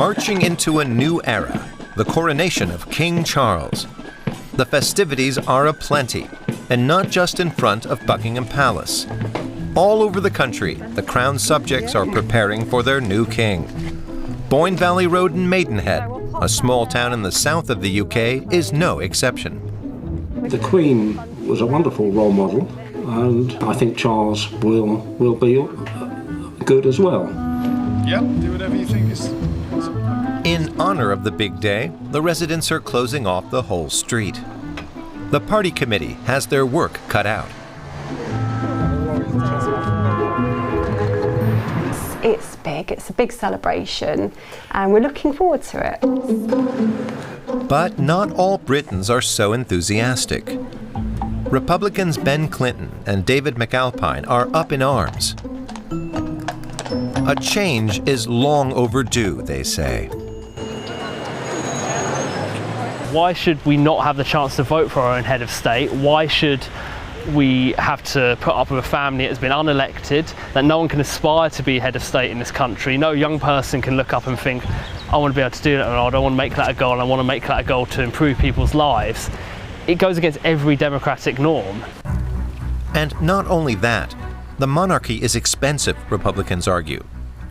marching into a new era, the coronation of King Charles. The festivities are aplenty, and not just in front of Buckingham Palace. All over the country, the crowned subjects are preparing for their new king. Boyne Valley Road in Maidenhead, a small town in the south of the UK, is no exception. The Queen was a wonderful role model, and I think Charles will be good as well. Yeah, do whatever you think is... In honor of the big day, the residents are closing off the whole street. The party committee has their work cut out. It's big, it's a big celebration, and we're looking forward to it. But not all Britons are so enthusiastic. Republicans Ben Clinton and David McAlpine are up in arms. A change is long overdue, they say. Why should we not have the chance to vote for our own head of state? Why should we have to put up with a family that has been unelected, that no one can aspire to be head of state in this country? No young person can look up and think, I want to be able to do that, or I don't want to make that a goal, I want to make that a goal to improve people's lives. It goes against every democratic norm. And not only that, the monarchy is expensive, Republicans argue.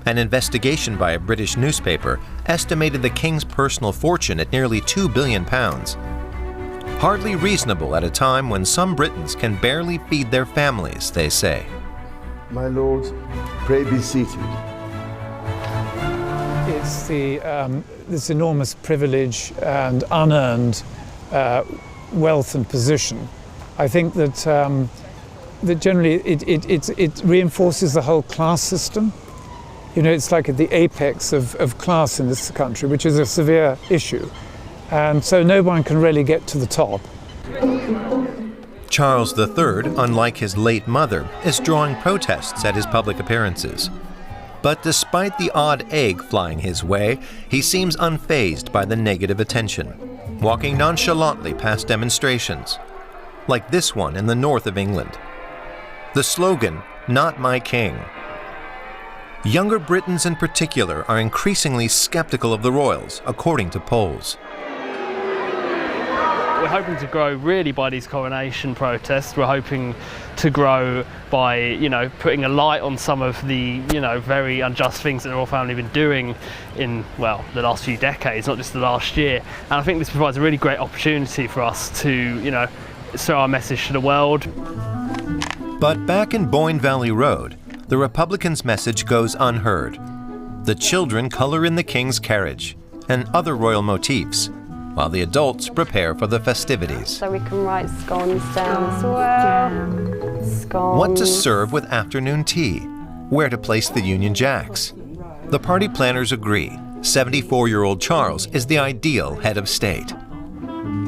An investigation by a British newspaper estimated the king's personal fortune at nearly £2 billion. Hardly reasonable at a time when some Britons can barely feed their families, they say. My lords, pray be seated. It's this enormous privilege and unearned wealth and position. I think that that generally it reinforces the whole class system. You know, it's like at the apex of class in this country, which is a severe issue. And so no one can really get to the top. Charles III, unlike his late mother, is drawing protests at his public appearances. But despite the odd egg flying his way, he seems unfazed by the negative attention, walking nonchalantly past demonstrations, like this one in the north of England. The slogan, "Not my king." Younger Britons in particular are increasingly skeptical of the royals, according to polls. We're hoping to grow really by these coronation protests. We're hoping to grow by, you know, putting a light on some of the, you know, very unjust things that the royal family have been doing in, well, the last few decades, not just the last year. And I think this provides a really great opportunity for us to, you know, show our message to the world. But back in Boyne Valley Road, the Republicans' message goes unheard. The children color in the king's carriage and other royal motifs, while the adults prepare for the festivities. So we can write scones down as well. Scones. What to serve with afternoon tea, where to place the Union Jacks. The party planners agree 74-year-old Charles is the ideal head of state.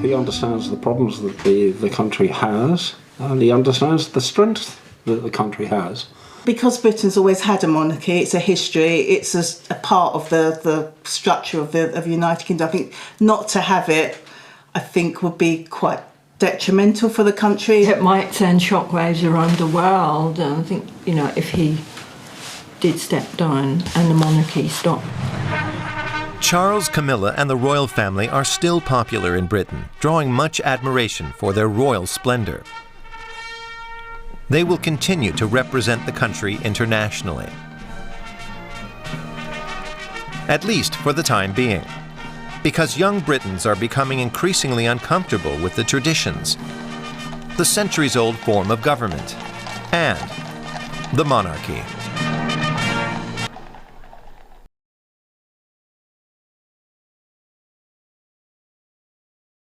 He understands the problems that the country has, and he understands the strengths that the country has. Because Britain's always had a monarchy, it's a history, it's a part of the structure of the United Kingdom. I think not to have it, I think, would be quite detrimental for the country. It might send shockwaves around the world, and I think, you know, if he did step down and the monarchy stopped. Charles, Camilla, and the royal family are still popular in Britain, drawing much admiration for their royal splendor. They will continue to represent the country internationally, at least for the time being, because young Britons are becoming increasingly uncomfortable with the traditions, the centuries-old form of government, and the monarchy.